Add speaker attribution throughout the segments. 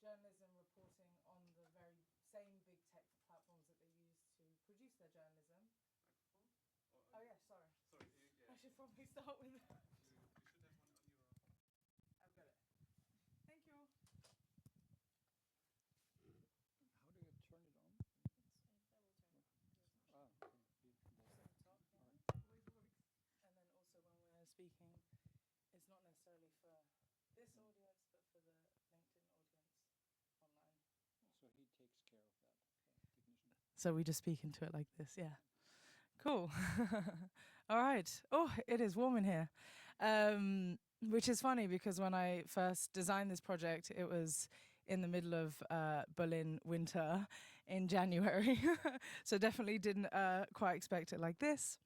Speaker 1: journalism reporting on the very same big tech platforms that they use to produce their journalism. Oh yeah, sorry.
Speaker 2: Sorry, yeah.
Speaker 1: I should probably start with.
Speaker 2: You should have one on your.
Speaker 1: I've got it. Thank you.
Speaker 3: How do you turn it on? Ah, okay.
Speaker 1: Top, yeah. Always works. And then also when we're speaking, it's not necessarily for this audience, but for the LinkedIn audience online.
Speaker 3: So he takes care of that, technician.
Speaker 1: So we just speak into it like this, yeah. Cool. All right. Oh, it is warm in here. Which is funny because when I first designed this project, it was in the middle of Berlin winter in January. So definitely didn't quite expect it like this.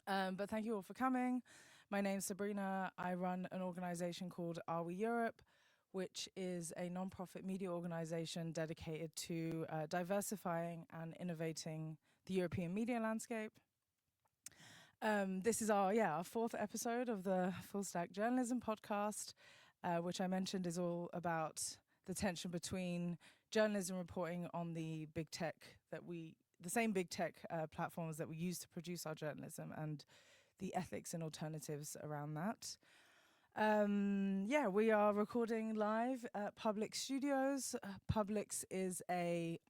Speaker 1: But thank you all for coming. My name's Sabrina. I run an organization called Are We Europe, which is a non-profit media organization dedicated to diversifying and innovating the European media landscape. This is our fourth episode of the Full Stack Journalism podcast, which I mentioned is all about the tension between journalism reporting on the same big tech platforms that we use to produce our journalism and the ethics and alternatives around that. We are recording live at Public Studios. Publix is a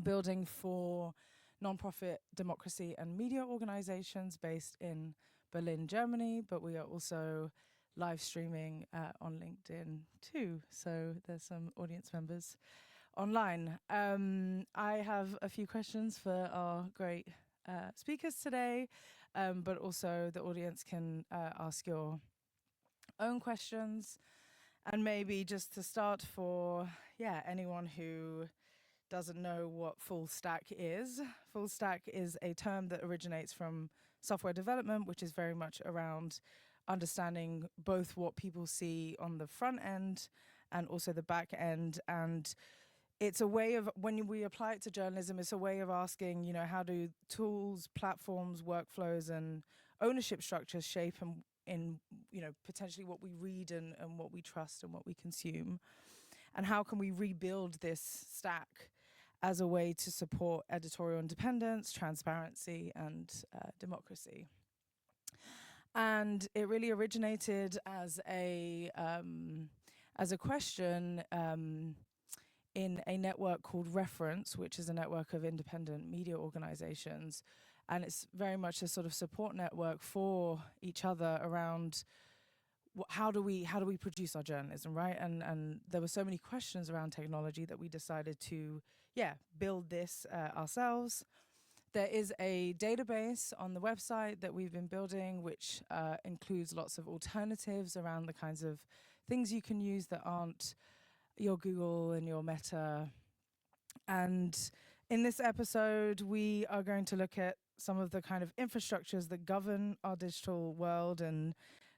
Speaker 1: building for nonprofit democracy and media organizations based in Berlin, Germany, but we are also live streaming on LinkedIn too. So there's some audience members online. I have a few questions for our great speakers today, but also the audience can ask your own questions. And maybe just to start for anyone who doesn't know what full stack is. Full stack is a term that originates from software development, which is very much around understanding both what people see on the front end and also the back end. And it's a way of, when we apply it to journalism, it's a way of asking, how do tools, platforms, workflows, and ownership structures shape in potentially what we read and what we trust and what we consume? And how can we rebuild this stack as a way to support editorial independence, transparency, and democracy? And it really originated as a question in a network called Reference, which is a network of independent media organizations. And it's very much a sort of support network for each other around how do we produce our journalism, right? And there were so many questions around technology that we decided to build this ourselves. There is a database on the website that we've been building, which includes lots of alternatives around the kinds of things you can use that aren't your Google and your Meta. And in this episode, we are going to look at some of the kind of infrastructures that govern our digital world and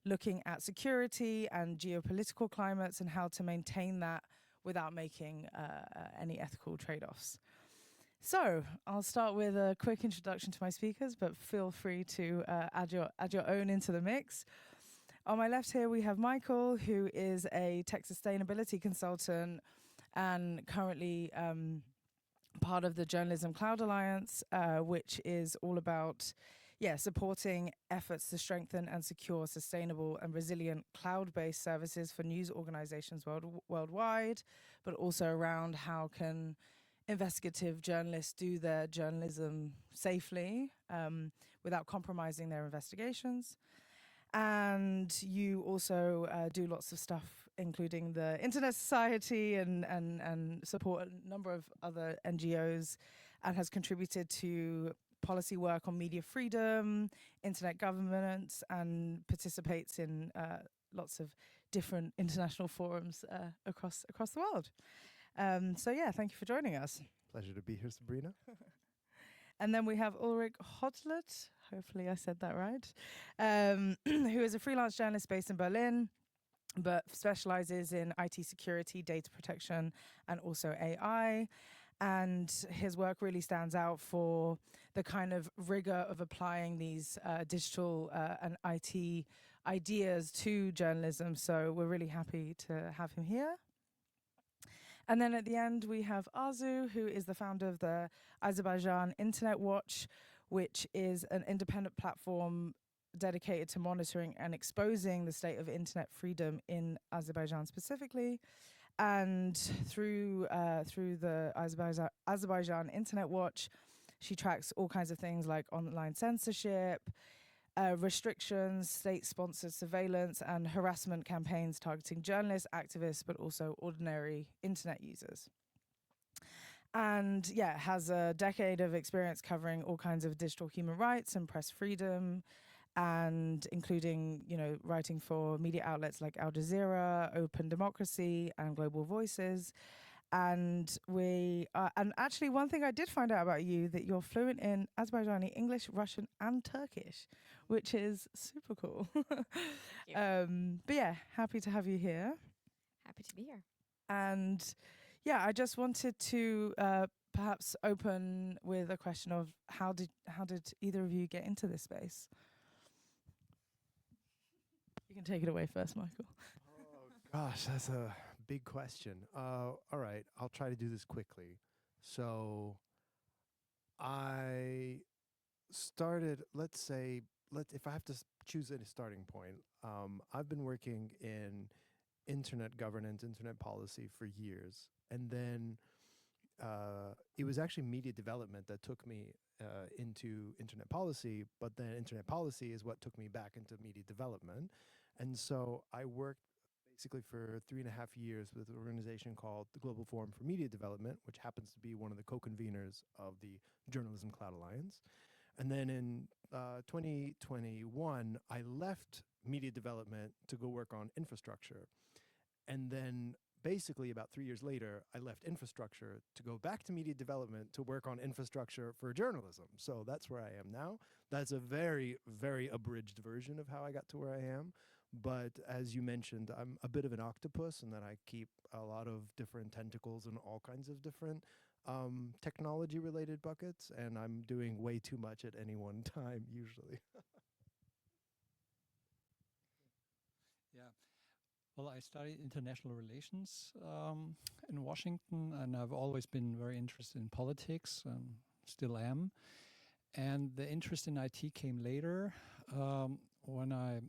Speaker 1: looking at security and geopolitical climates and how to maintain that without making any ethical trade-offs. So I'll start with a quick introduction to my speakers, but feel free to add your own into the mix. On my left here, we have Michael, who is a tech sustainability consultant and currently part of the Journalism Cloud Alliance, which is all about supporting efforts to strengthen and secure sustainable and resilient cloud-based services for news organizations worldwide, but also around how can investigative journalists do their journalism safely without compromising their investigations. And you also do lots of stuff, including the Internet Society and support a number of other NGOs, and has contributed to policy work on media freedom, internet governance, and participates in lots of different international forums across the world. Thank you for joining us.
Speaker 4: Pleasure to be here, Sabrina.
Speaker 1: And then we have Ulrich Hottelet, hopefully I said that right, who is a freelance journalist based in Berlin, but specializes in IT security, data protection, and also AI. And his work really stands out for the kind of rigor of applying these digital and IT ideas to journalism. So we're really happy to have him here. And then at the end, we have Arzu, who is the founder of the Azerbaijan Internet Watch, which is an independent platform dedicated to monitoring and exposing the state of internet freedom in Azerbaijan specifically. And through the Azerbaijan Internet Watch, she tracks all kinds of things like online censorship, restrictions, state-sponsored surveillance, and harassment campaigns targeting journalists, activists, but also ordinary internet users. And yeah, has a decade of experience covering all kinds of digital human rights and press freedom, and including, writing for media outlets like Al Jazeera, Open Democracy, and Global Voices. And and actually, one thing I did find out about you, that you're fluent in Azerbaijani, English, Russian, and Turkish, which is super cool. But yeah, happy to have you here.
Speaker 2: Happy to be here.
Speaker 1: And yeah, I just wanted to perhaps open with a question of how did either of you get into this space? You can take it away first, Michael.
Speaker 4: Oh gosh, that's a big question. All right, I'll try to do this quickly. So I started, let's say, if I have to choose a starting point, I've been working in internet governance, internet policy for years. And then it was actually media development that took me into internet policy, but then internet policy is what took me back into media development. And so I worked basically for 3.5 years with an organization called the Global Forum for Media Development, which happens to be one of the co-conveners of the Journalism Cloud Alliance. And then in 2021, I left media development to go work on infrastructure. And then basically about 3 years later, I left infrastructure to go back to media development to work on infrastructure for journalism. So that's where I am now. That's a very, very abridged version of how I got to where I am. But as you mentioned, I'm a bit of an octopus, and that I keep a lot of different tentacles in all kinds of different technology-related buckets, and I'm doing way too much at any one time, usually.
Speaker 3: Yeah. Well, I studied international relations in Washington, and I've always been very interested in politics, and still am. And the interest in IT came later, when I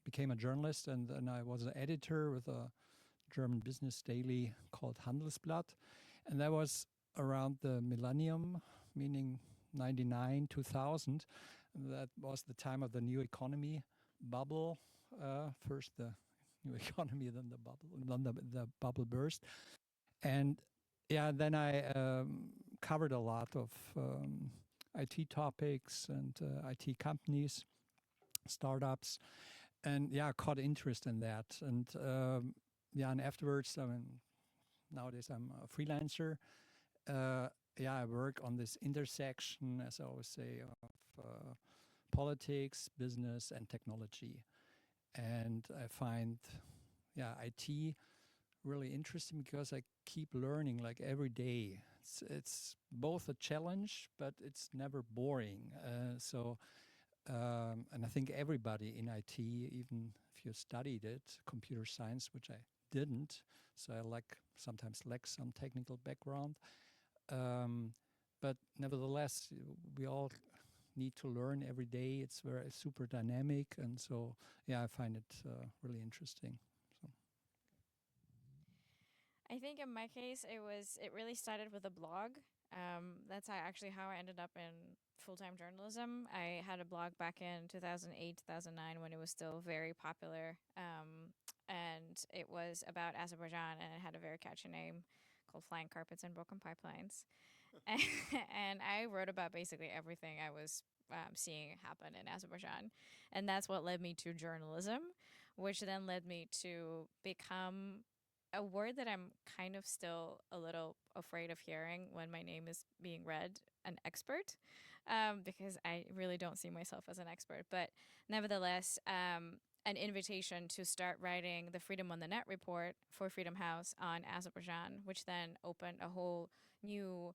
Speaker 3: became a journalist, and I was an editor with a German business daily called Handelsblatt. And that was around the millennium, meaning 99, 2000. That was the time of the new economy bubble. First the new economy, then the bubble, then the bubble burst. And yeah, then I covered a lot of IT topics and IT companies, startups, and yeah, caught interest in that. And and afterwards, nowadays I'm a freelancer. I work on this intersection, as I always say, of politics, business, and technology. And I find, IT really interesting because I keep learning like every day. It's both a challenge, but it's never boring. And I think everybody in IT, even if you studied it, computer science, which I didn't, so I sometimes lack some technical background. But nevertheless, we all need to learn every day. It's very super dynamic, and so I find it really interesting. So.
Speaker 2: I think in my case, it really started with a blog. That's actually how I ended up in full-time journalism. I had a blog back in 2008, 2009 when it was still very popular. And it was about Azerbaijan, and it had a very catchy name called Flying Carpets and Broken Pipelines. And I wrote about basically everything I was seeing happen in Azerbaijan. And that's what led me to journalism, which then led me to become a word that I'm kind of still a little afraid of hearing when my name is being read, an expert, because I really don't see myself as an expert. But nevertheless, an invitation to start writing the Freedom on the Net report for Freedom House on Azerbaijan, which then opened a whole new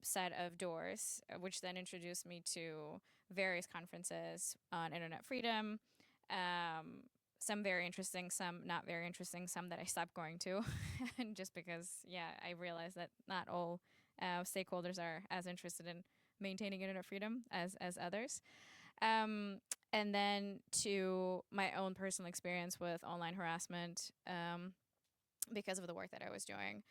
Speaker 2: set of doors, which then introduced me to various conferences on internet freedom, some very interesting, some not very interesting, some that I stopped going to, and just because, I realized that not all stakeholders are as interested in maintaining internet freedom as others. And then to my own personal experience with online harassment, because of the work that I was doing,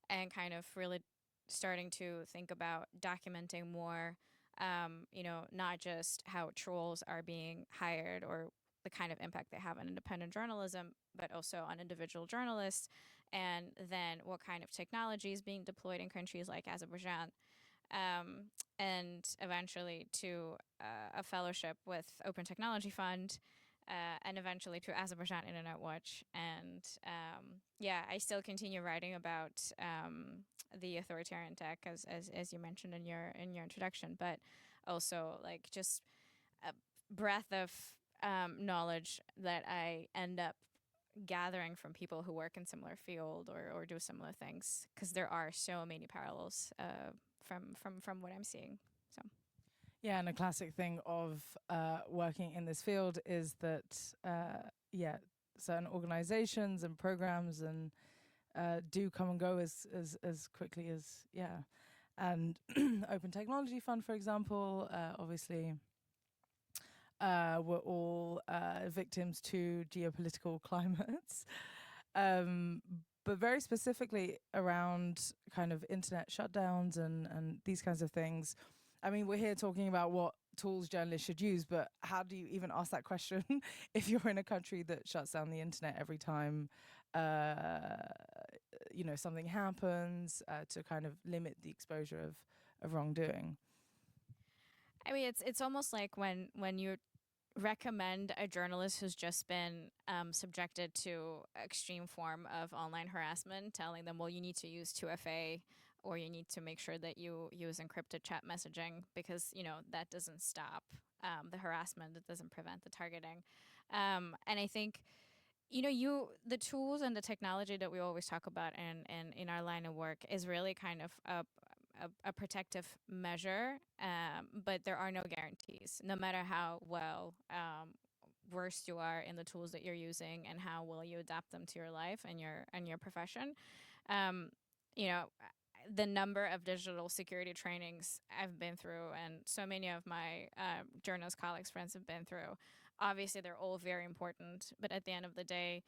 Speaker 2: and kind of really starting to think about documenting more, not just how trolls are being hired or the kind of impact they have on independent journalism, but also on individual journalists, and then what kind of technology is being deployed in countries like Azerbaijan, and eventually to a fellowship with Open Technology Fund, and eventually to Azerbaijan Internet Watch. And I still continue writing about the authoritarian tech, as you mentioned in your introduction, but also like just a breadth of knowledge that I end up gathering from people who work in similar field or do similar things, because there are so many parallels from what I'm seeing. So.
Speaker 1: Yeah, and a classic thing of working in this field is that, certain organizations and programs and do come and go as quickly as, And Open Technology Fund, for example, obviously, we're all victims to geopolitical climates. But very specifically around kind of internet shutdowns and these kinds of things. I mean, we're here talking about what tools journalists should use, but how do you even ask that question if you're in a country that shuts down the internet every time, something happens, to kind of limit the exposure of wrongdoing?
Speaker 2: I mean, it's almost like when you recommend a journalist who's just been subjected to extreme form of online harassment, telling them, well, you need to use 2FA, or you need to make sure that you use encrypted chat messaging, because that doesn't stop the harassment, it doesn't prevent the targeting. And I think the tools and the technology that we always talk about in our line of work is really kind of a protective measure, but there are no guarantees, no matter how well versed you are in the tools that you're using and how well you adapt them to your life and your profession. The number of digital security trainings I've been through, and so many of my journalist colleagues, friends have been through, obviously they're all very important, but at the end of the day,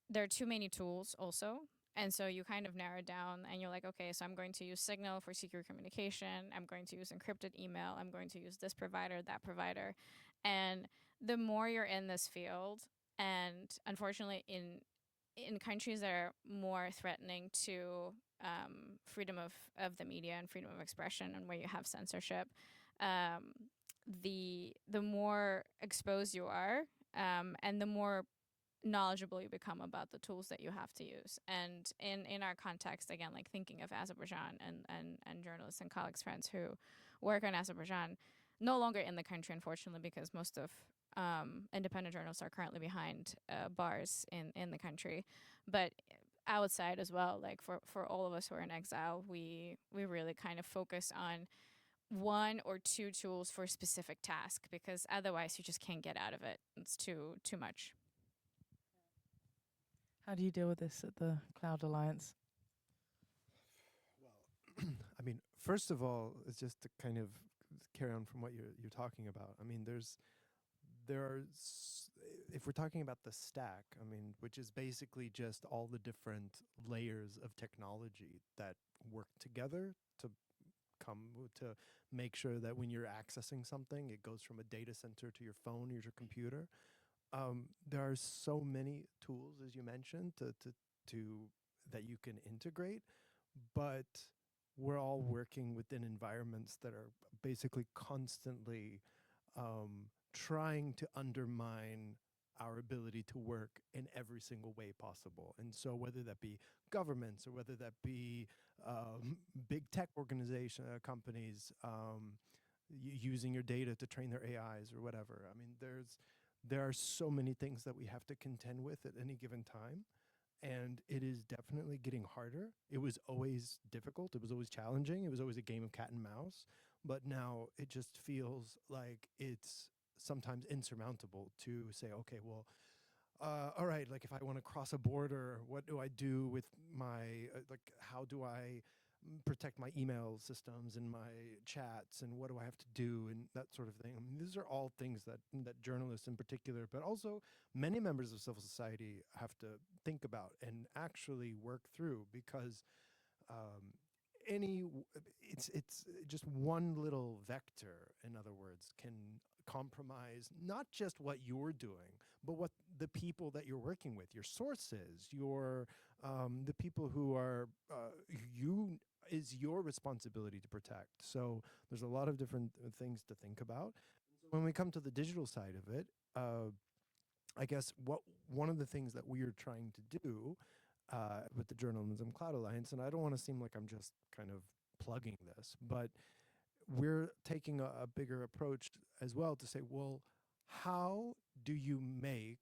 Speaker 2: there are too many tools also. And so you kind of narrow down and you're like, okay, so I'm going to use Signal for secure communication. I'm going to use encrypted email. I'm going to use this provider, that provider. And the more you're in this field, and unfortunately in countries that are more threatening to freedom of the media and freedom of expression, and where you have censorship, the more exposed you are, and the more knowledgeable you become about the tools that you have to use. And in our context, again, like thinking of Azerbaijan and journalists and colleagues, friends who work in Azerbaijan, no longer in the country, unfortunately, because most of independent journalists are currently behind bars in the country. But outside as well, like for all of us who are in exile, we really kind of focus on one or two tools for a specific task, because otherwise you just can't get out of it. It's too much.
Speaker 1: How do you deal with this at the Cloud Alliance?
Speaker 4: Well, I mean, first of all, it's just to kind of carry on from what you're talking about. I mean, if we're talking about the stack, I mean, which is basically just all the different layers of technology that work together to make sure that when you're accessing something, it goes from a data center to your phone or your computer. There are so many tools, as you mentioned, to that you can integrate, but we're all working within environments that are basically constantly trying to undermine our ability to work in every single way possible. And so whether that be governments or whether that be big tech organization companies using your data to train their AIs or whatever. I mean, there are so many things that we have to contend with at any given time. And it is definitely getting harder. It was always difficult. It was always challenging. It was always a game of cat and mouse. But now it just feels like it's sometimes insurmountable to say, okay, well, all right, like if I want to cross a border, what do I do with my, how do I protect my email systems and my chats, and what do I have to do, and that sort of thing. I mean, these are all things that journalists in particular, but also many members of civil society have to think about and actually work through, because um, it's just one little vector, in other words, can compromise not just what you're doing, but what the people that you're working with, your sources, the people who are you is your responsibility to protect. So there's a lot of different things to think about. When we come to the digital side of it, I guess one of the things that we are trying to do with the Journalism Cloud Alliance, and I don't want to seem like I'm just kind of plugging this, but we're taking a bigger approach as well to say, well, how do you make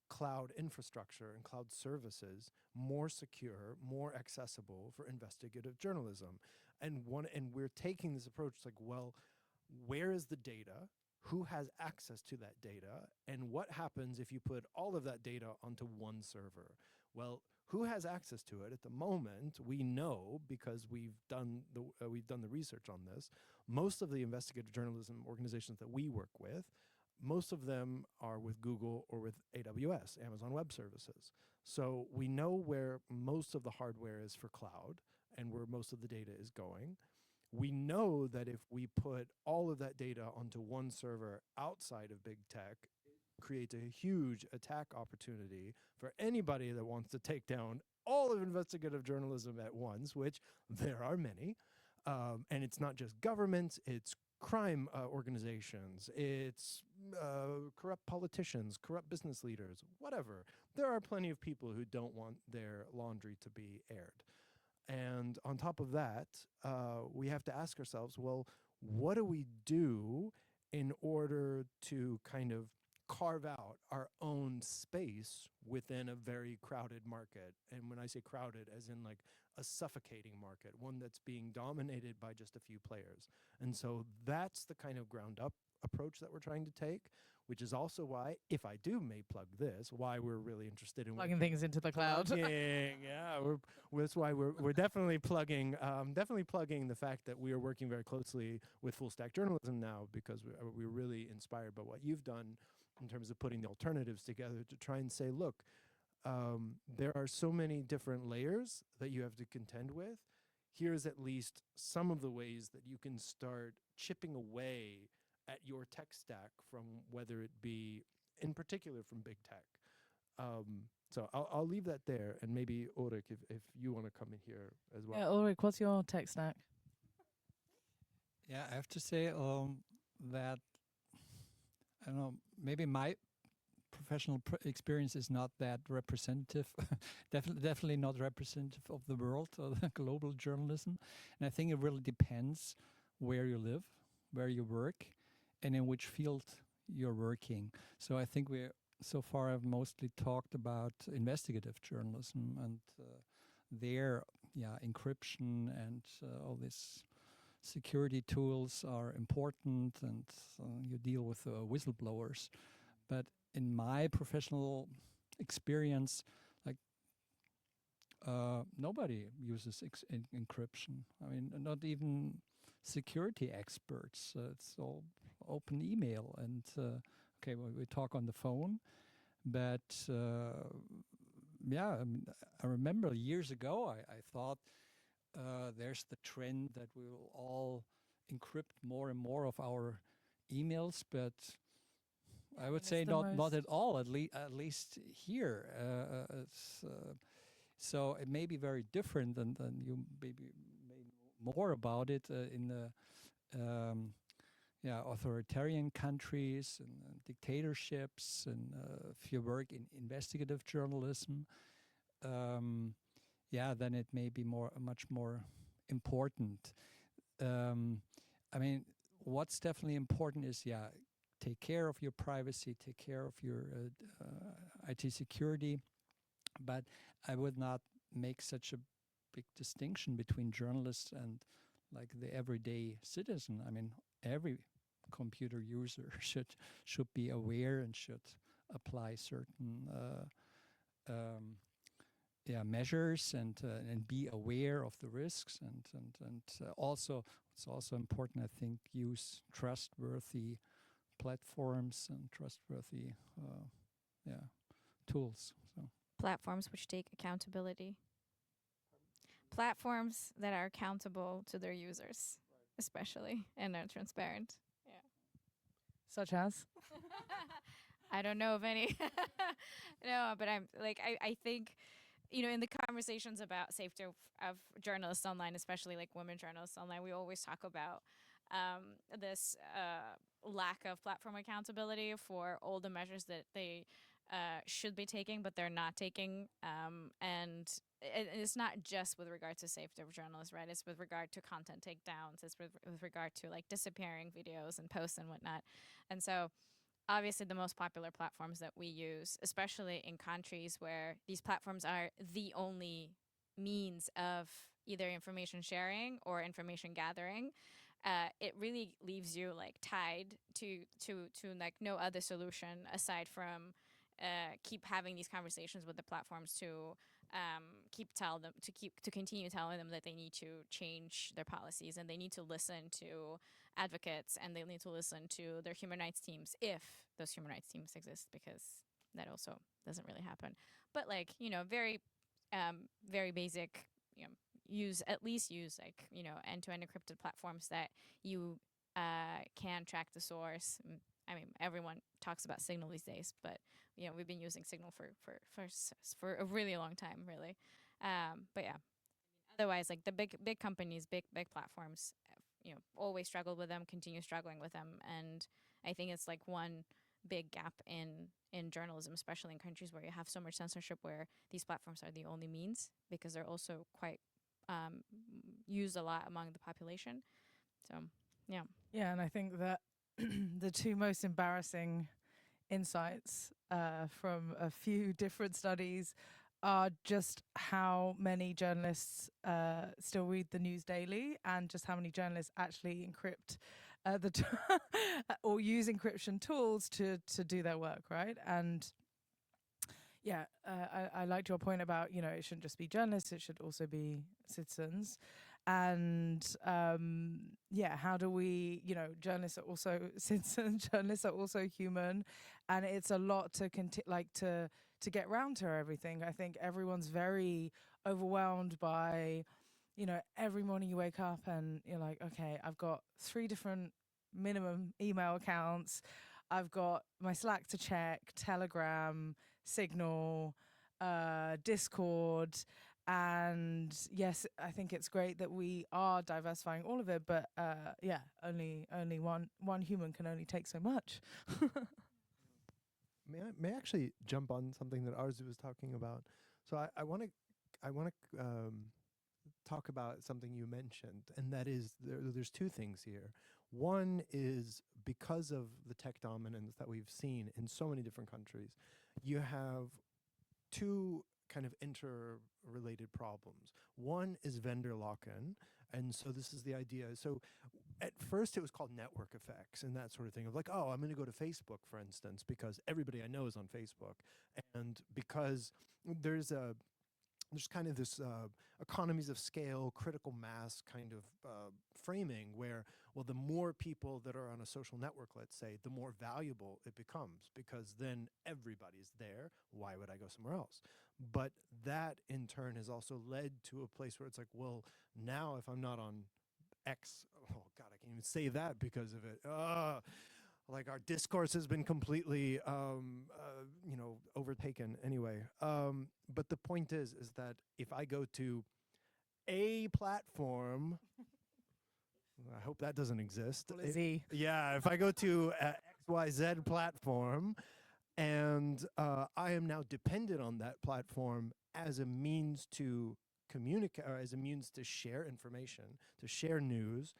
Speaker 4: cloud infrastructure and cloud services more secure, more accessible for investigative journalism? And we're taking this approach like, well, where is the data? Who has access to that data? And what happens if you put all of that data onto one server? Well, who has access to it at the moment? We know, because we've done the research on this. Most of the investigative journalism organizations that we work with, most of them are with Google or with AWS, Amazon Web Services. So we know where most of the hardware is for cloud and where most of the data is going. We know that if we put all of that data onto one server outside of big tech, it creates a huge attack opportunity for anybody that wants to take down all of investigative journalism at once, which there are many. And it's not just governments, it's crime organizations, it's corrupt politicians, corrupt business leaders, whatever. There are plenty of people who don't want their laundry to be aired. And on top of that, we have to ask ourselves, well, what do we do in order to kind of carve out our own space within a very crowded market? And when I say crowded, as in like a suffocating market, one that's being dominated by just a few players. And so that's the kind of ground up approach that we're trying to take, which is also why, if I may plug this, why we're really interested in
Speaker 1: Plugging things into the cloud.
Speaker 4: Yeah, that's why we're definitely plugging the fact that we are working very closely with Full Stack Journalism now, because we're really inspired by what you've done in terms of putting the alternatives together to try and say, look, there are so many different layers that you have to contend with. Here's at least some of the ways that you can start chipping away at your tech stack, from whether it be, in particular, from big tech. So I'll leave that there, and maybe Ulrich, if you want to come in here as well.
Speaker 1: Yeah, Ulrich, what's your tech stack?
Speaker 3: Yeah, I have to say that, I don't know, maybe my professional experience is not that representative, definitely not representative of the world or the global journalism. And I think it really depends where you live, where you work, and in which field you're working. So I think so far I've mostly talked about investigative journalism, and there, encryption and all these security tools are important, and you deal with whistleblowers. But in my professional experience, like nobody uses encryption. I mean, not even security experts. It's all open email, and we talk on the phone. But I mean, I remember years ago, I thought there's the trend that we will all encrypt more and more of our emails, but I would say not at all. At least here, so it may be very different than you maybe know more about it in the authoritarian countries and dictatorships, and if you work in investigative journalism, then it may be much more important. I mean, what's definitely important is take care of your privacy, take care of your IT security, but I would not make such a big distinction between journalists and like the everyday citizen. I mean, every computer user should be aware and should apply certain measures and be aware of the risks and also it's also important, I think, use trustworthy platforms and trustworthy tools. So
Speaker 2: Platforms which take accountability. Platforms that are accountable to their users, especially, and are transparent.
Speaker 1: Such as?
Speaker 2: I don't know of any. No, but I think, in the conversations about safety of journalists online, especially like women journalists online, we always talk about this lack of platform accountability for all the measures that they should be taking, but they're not taking. And it's not just with regard to safety of journalists, right? It's with regard to content takedowns. It's with regard to like disappearing videos and posts and whatnot. And so obviously the most popular platforms that we use, especially in countries where these platforms are the only means of either information sharing or information gathering, it really leaves you like tied to like no other solution aside from keep having these conversations with the platforms to continue telling them that they need to change their policies and they need to listen to advocates and they need to listen to their human rights teams if those human rights teams exist, because that also doesn't really happen. But like, very very basic, use like, end-to-end encrypted platforms that you can track the source. I mean, everyone talks about Signal these days, but we've been using Signal for a really long time, really. But yeah, otherwise, like the big companies, big platforms, always struggled with them, continue struggling with them, and I think it's like one big gap in journalism, especially in countries where you have so much censorship, where these platforms are the only means, because they're also quite used a lot among the population. So yeah.
Speaker 1: Yeah, and I think that the two most embarrassing insights from a few different studies are just how many journalists still read the news daily, and just how many journalists actually encrypt or use encryption tools to do their work, right? And yeah, I liked your point about, it shouldn't just be journalists, it should also be citizens. And how do we, journalists are also citizens, journalists are also human, and it's a lot to to get round to everything. I think everyone's very overwhelmed by, every morning you wake up and you're like, okay, I've got 3 different minimum email accounts. I've got my Slack to check, Telegram, Signal, Discord. And yes, I think it's great that we are diversifying all of it, but only one human can only take so much.
Speaker 4: May I actually jump on something that Arzu was talking about? So I want to talk about something you mentioned, and that is there's 2 things here. One is, because of the tech dominance that we've seen in so many different countries, you have 2 kind of interrelated problems. One is vendor lock-in, and so this is the idea. So at first it was called network effects and that sort of thing, of like, oh, I'm going to go to Facebook, for instance, because everybody I know is on Facebook, and because there's kind of this economies of scale, critical mass kind of framing where, well, the more people that are on a social network, let's say, the more valuable it becomes, because then everybody's there. Why would I go somewhere else? But that in turn has also led to a place where it's like, well, now if I'm not on X, oh God, I can't even say that because of it. Like our discourse has been completely, overtaken anyway. But the point is that if I go to a platform, I hope that doesn't exist. If I go to XYZ platform, and I am now dependent on that platform as a means to communicate, or as a means to share information, to share news.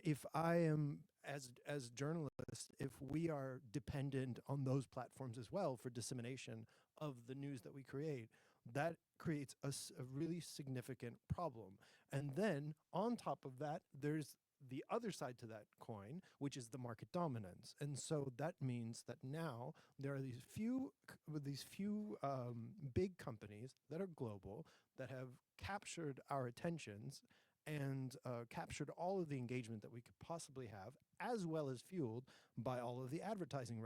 Speaker 4: If I am, as journalists, if we are dependent on those platforms as well for dissemination of the news that we create, that creates a really significant problem. And then on top of that, there's the other side to that coin, which is the market dominance. And so that means that now there are these few big companies that are global that have captured our attentions and captured all of the engagement that we could possibly have, as well as fueled by all of the advertising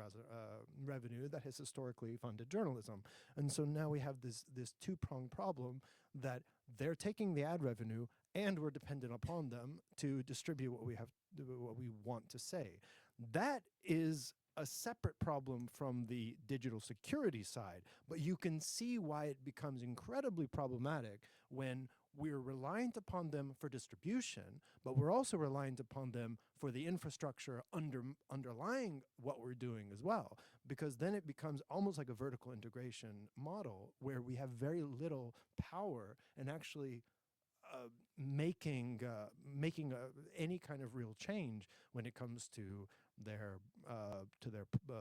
Speaker 4: revenue that has historically funded journalism. And so now we have this two-pronged problem that they're taking the ad revenue and we're dependent upon them to distribute what we want to say. That is a separate problem from the digital security side, but you can see why it becomes incredibly problematic when we're reliant upon them for distribution, but we're also reliant upon them for the infrastructure underlying what we're doing as well, because then it becomes almost like a vertical integration model where we have very little power and actually making any kind of real change when it comes to their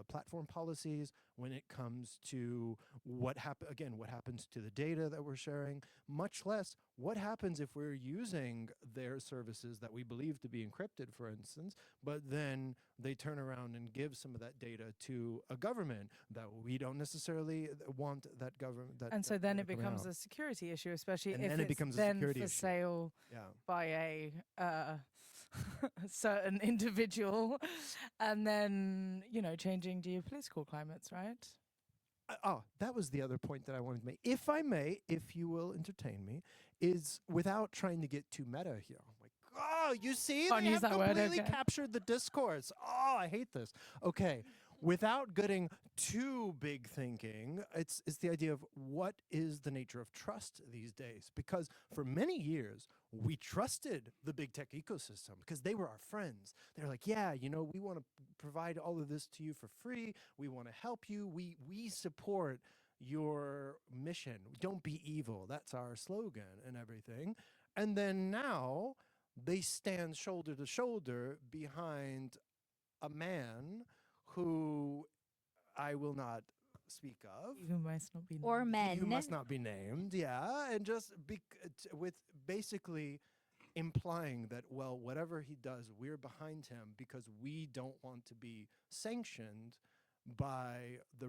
Speaker 4: platform policies, when it comes to what happens to the data that we're sharing, much less what happens if we're using their services that we believe to be encrypted, for instance, but then they turn around and give some of that data to a government that we don't necessarily want that government.
Speaker 1: And so then it becomes a security issue, especially
Speaker 4: and
Speaker 1: if
Speaker 4: then it
Speaker 1: it's
Speaker 4: becomes a
Speaker 1: then
Speaker 4: security
Speaker 1: for
Speaker 4: issue.
Speaker 1: sale
Speaker 4: Yeah.
Speaker 1: by a certain individual, and then, changing geopolitical climates, right?
Speaker 4: That was the other point that I wanted to make. If I may, if you will entertain me, is without trying to get too meta here. I'm like, oh, you see,
Speaker 1: Can't
Speaker 4: they
Speaker 1: use
Speaker 4: have
Speaker 1: that word,
Speaker 4: completely
Speaker 1: okay.
Speaker 4: captured the discourse. Oh, I hate this. Okay. Without getting too big thinking, it's the idea of what is the nature of trust these days? Because for many years, we trusted the big tech ecosystem because they were our friends. They're like, yeah, we want to provide all of this to you for free. We want to help you. We support your mission. Don't be evil. That's our slogan and everything. And then now they stand shoulder to shoulder behind a man who I will not speak of.
Speaker 1: Who must not be
Speaker 2: Or
Speaker 1: named.
Speaker 2: men.
Speaker 4: Who must not be named, yeah. And just with basically implying that, well, whatever he does, we're behind him because we don't want to be sanctioned by the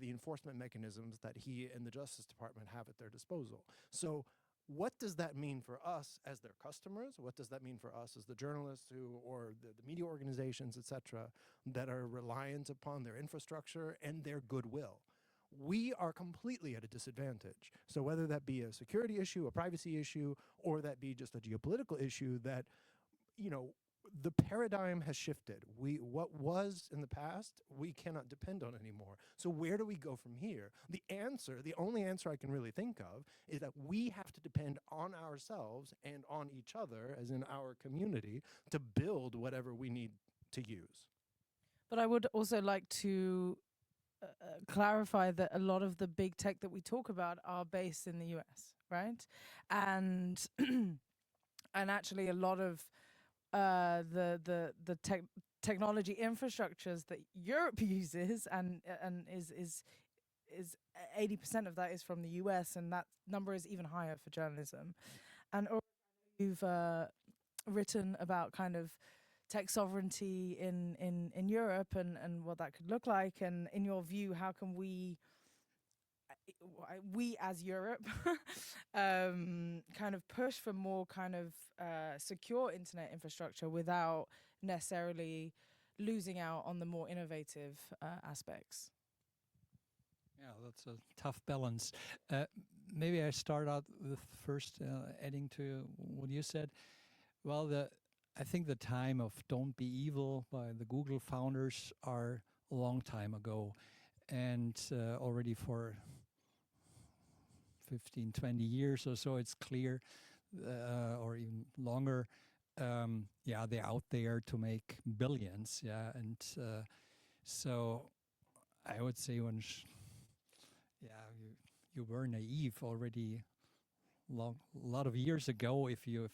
Speaker 4: enforcement mechanisms that he and the Justice Department have at their disposal. So what does that mean for us as their customers? What does that mean for us as the journalists or the media organizations, et cetera, that are reliant upon their infrastructure and their goodwill? We are completely at a disadvantage. So whether that be a security issue, a privacy issue, or that be just a geopolitical issue that, the paradigm has shifted. What was in the past, we cannot depend on anymore. So where do we go from here? The only answer I can really think of is that we have to depend on ourselves and on each other, as in our community, to build whatever we need to use.
Speaker 1: But I would also like to clarify that a lot of the big tech that we talk about are based in the US, right? And and actually a lot of the technology infrastructures that Europe uses and is 80% of that is from the US, and that number is even higher for journalism. And you've written about kind of tech sovereignty in Europe and what that could look like, and in your view, how can we as Europe kind of push for more kind of secure internet infrastructure without necessarily losing out on the more innovative aspects?
Speaker 3: Yeah, that's a tough balance. Maybe I start out with first adding to what you said. Well, I think the time of "Don't Be Evil" by the Google founders are a long time ago, and already for 15, 20 years or so, it's clear, or even longer, they're out there to make billions, and so I would say you were naive already a lot of years ago if you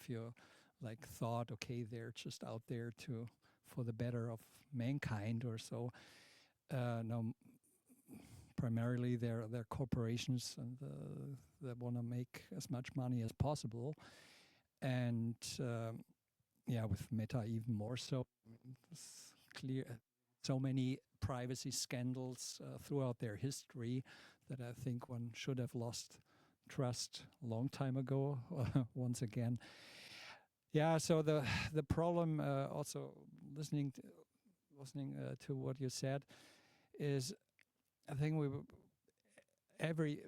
Speaker 3: like thought, okay, they're just out there for the better of mankind or so. No, primarily they're corporations and that want to make as much money as possible, and with Meta even more so. It's clear, so many privacy scandals throughout their history that I think one should have lost trust a long time ago. Once again, so the problem, also listening to what you said, is I think every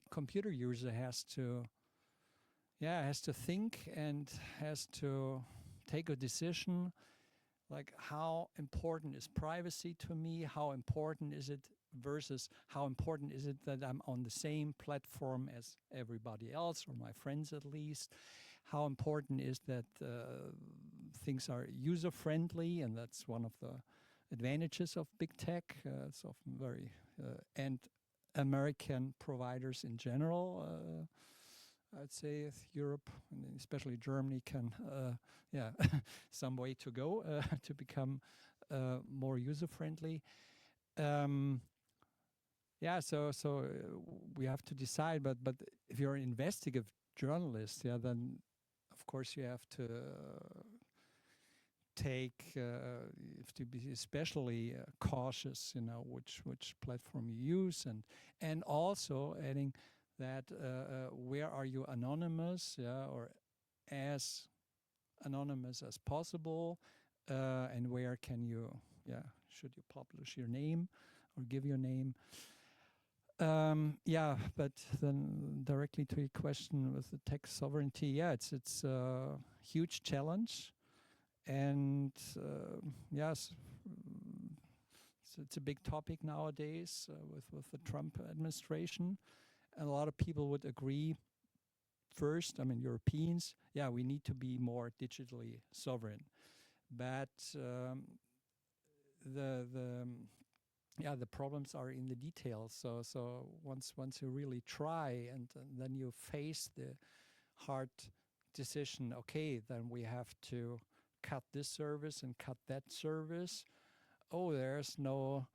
Speaker 3: computer user has to think and has to take a decision, like how important is privacy to me, how important is it versus how important is it that I'm on the same platform as everybody else, or my friends at least. How important is that things are user-friendly, and that's one of the advantages of big tech. It's often very, and American providers in general, I'd say Europe, and especially Germany, can, some way to go to become more user-friendly. So we have to decide, but if you're an investigative journalist, then of course you have to you have to be especially cautious, which platform you use, and also adding that where are you anonymous, or as anonymous as possible, and where can you, should you publish your name or give your name? But then directly to your question with the tech sovereignty, it's a huge challenge, and yes, it's a big topic nowadays with the Trump administration, and a lot of people would agree. First, I mean, Europeans, we need to be more digitally sovereign, but the problems are in the details. So once you really try, and then you face the hard decision, okay, then we have to cut this service and cut that service. Oh, there's no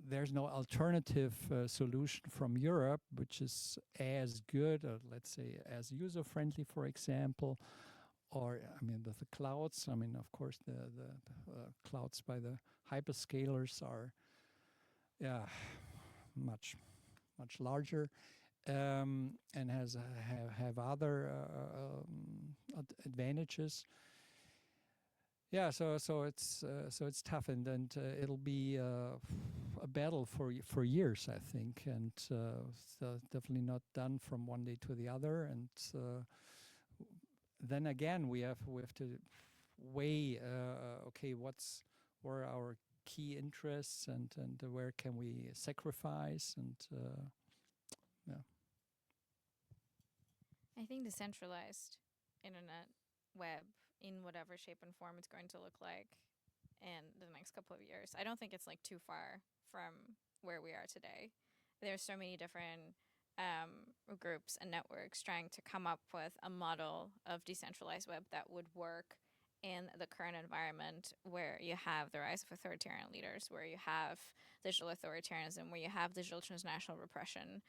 Speaker 3: there's no alternative solution from Europe, which is as good, or let's say as user-friendly, for example. Or, I mean, the clouds, I mean, of course, the clouds by the hyperscalers are, much larger, and have other advantages. So it's tough, and it'll be a battle for years, I think, and so definitely not done from one day to the other, and. Then again, we have to weigh, okay, where are our key interests, and where can we sacrifice, and
Speaker 2: I think decentralized internet web, in whatever shape and form it's going to look like in the next couple of years, I don't think it's like too far from where we are today. There's so many different groups and networks trying to come up with a model of decentralized web that would work in the current environment, where you have the rise of authoritarian leaders, where you have digital authoritarianism, where you have digital transnational repression,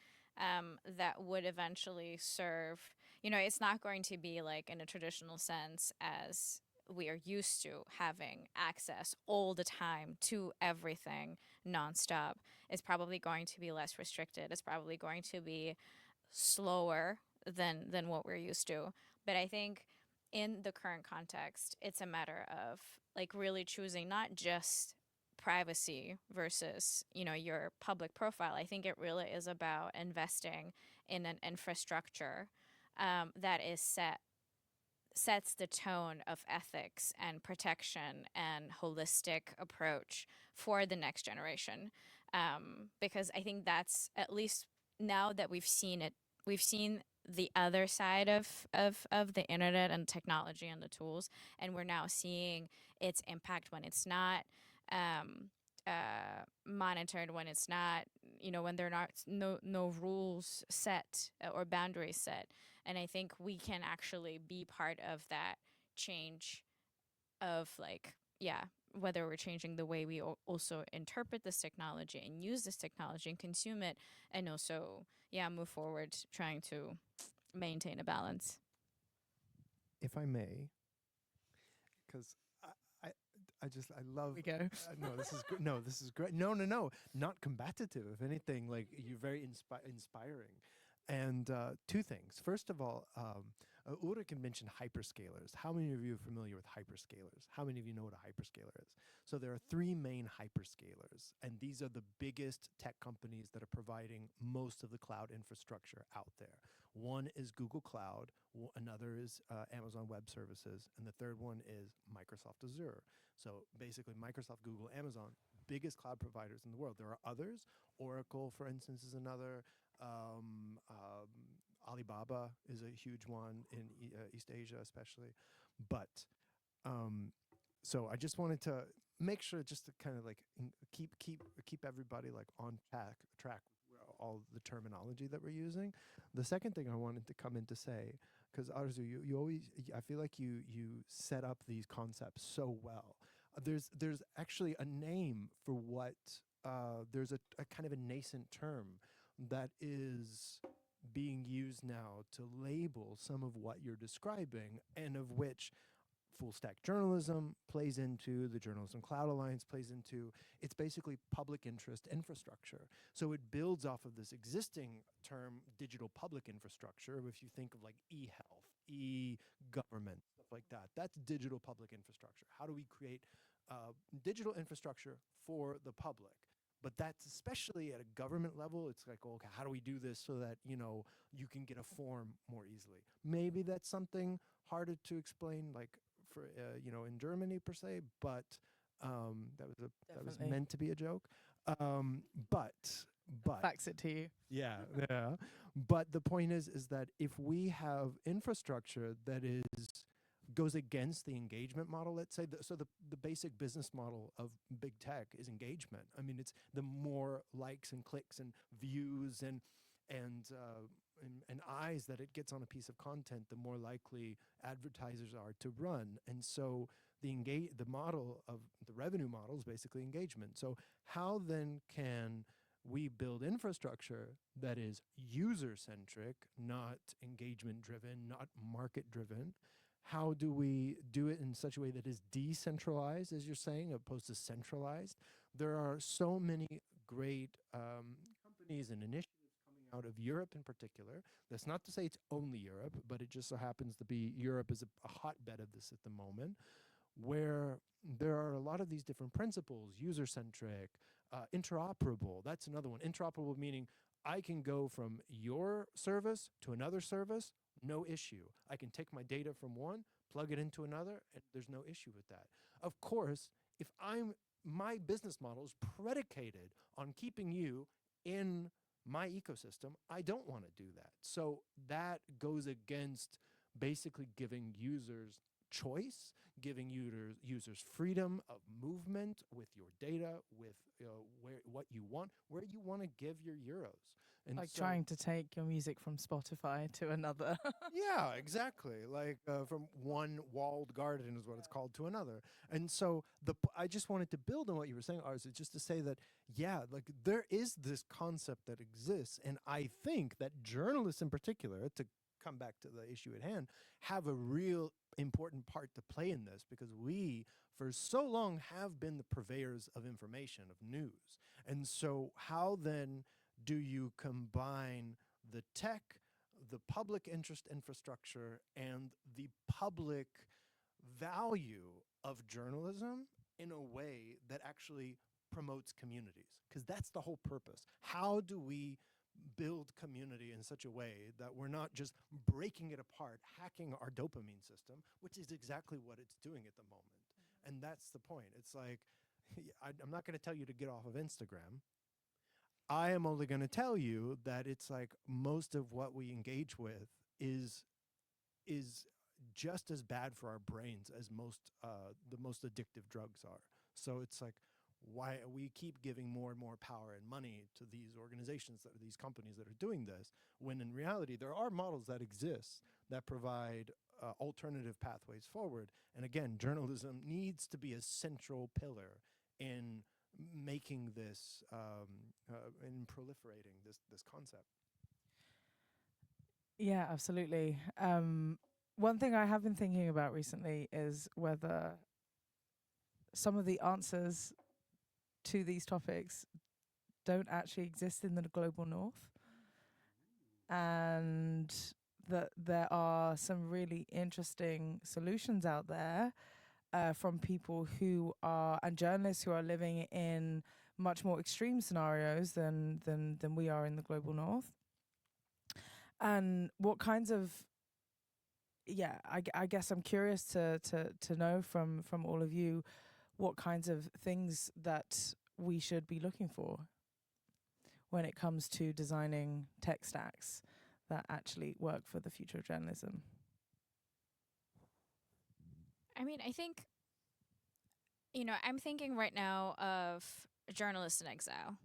Speaker 2: that would eventually serve, it's not going to be like in a traditional sense as we are used to, having access all the time to everything nonstop. It's probably going to be less restricted. It's probably going to be slower than what we're used to. But I think in the current context, it's a matter of like really choosing not just privacy versus, your public profile. I think it really is about investing in an infrastructure that is sets the tone of ethics and protection and holistic approach for the next generation. Because I think that's, at least now that we've seen the other side of the internet and technology and the tools, and we're now seeing its impact when it's not monitored, when it's not, when there are no rules set or boundaries set. And I think we can actually be part of that change of whether we're changing the way we also interpret this technology and use this technology and consume it, and also, move forward trying to maintain a balance.
Speaker 4: if I may, because I, I love.
Speaker 1: We go.
Speaker 4: No, this is good. No, this is great. No, no, no, not combative. If anything, like you're very inspiring. And two things. First of all, Ulrich mentioned hyperscalers. How many of you are familiar with hyperscalers? How many of you know what a hyperscaler is? So there are three main hyperscalers, and these are the biggest tech companies that are providing most of the cloud infrastructure out there. One is Google Cloud, another is Amazon Web Services, and the third one is Microsoft Azure. So basically Microsoft, Google, Amazon, biggest cloud providers in the world. There are others. Oracle, for instance, is another. Alibaba is a huge one in East Asia, especially. But so I just wanted to make sure, just to kind of like keep everybody like on track with all the terminology that we're using. The second thing I wanted to come in to say, because Arzu, you always, I feel like you set up these concepts so well. There's actually a name for what there's a kind of a nascent term that is being used now to label some of what you're describing, and of which full stack journalism plays into, the Journalism Cloud Alliance plays into. It's basically public interest infrastructure. So it builds off of this existing term, digital public infrastructure. If you think of like e-health, e-government, stuff like that, that's digital public infrastructure. How do we create digital infrastructure for the public? But that's especially at a government level. It's like, okay, how do we do this so that, you know, you can get a form more easily? Maybe that's something harder to explain, like for, you know, in Germany per se, but that was meant to be a joke. But
Speaker 1: Fax it to you.
Speaker 4: yeah, yeah. But the point is that if we have infrastructure that goes against the engagement model, let's say, so the basic business model of big tech is engagement. I mean, it's the more likes and clicks and views and eyes that it gets on a piece of content, the more likely advertisers are to run. And so the model of the revenue model is basically engagement. So how then can we build infrastructure that is user-centric, not engagement-driven, not market-driven? How do we do it in such a way that is decentralized, as you're saying, opposed to centralized? There are so many great companies and initiatives coming out of Europe in particular. That's not to say it's only Europe, but it just so happens to be Europe is a hotbed of this at the moment, where there are a lot of these different principles, user-centric, interoperable. That's another one. Interoperable meaning I can go from your service to another service, no issue. I can take my data from one, plug it into another, and there's no issue with that. Of course, if my business model is predicated on keeping you in my ecosystem, I don't want to do that. So that goes against basically giving users choice, giving users freedom of movement with your data, with what you want, where you want to give your euros. And
Speaker 1: Like
Speaker 4: so,
Speaker 1: trying to take your music from Spotify to another.
Speaker 4: yeah, exactly. Like from one walled garden is what it's called to another. And so I just wanted to build on what you were saying, Arzu, just to say that, yeah, like there is this concept that exists. And I think that journalists in particular, to come back to the issue at hand, have a real important part to play in this, because we, for so long, have been the purveyors of information, of news. And so how then do you combine the tech, the public interest infrastructure, and the public value of journalism in a way that actually promotes communities? Because that's the whole purpose. How do we build community in such a way that we're not just breaking it apart, hacking our dopamine system, which is exactly what it's doing at the moment. And that's the point. It's like, I'm not going to tell you to get off of Instagram. I am only going to tell you that it's like most of what we engage with is just as bad for our brains as the most addictive drugs are. So it's like, why we keep giving more and more power and money to these organizations, these companies that are doing this, when in reality there are models that exist that provide alternative pathways forward. And again, journalism needs to be a central pillar in making this, in proliferating this concept.
Speaker 1: Yeah, absolutely. one thing I have been thinking about recently is whether some of the answers to these topics don't actually exist in the global north, and that there are some really interesting solutions out there from people who are, and journalists who are living in much more extreme scenarios than we are in the global north. And what kinds of, I guess I'm curious to know from all of you what kinds of things that we should be looking for when it comes to designing tech stacks that actually work for the future of journalism.
Speaker 2: I mean, I think, I'm thinking right now of journalists in exile.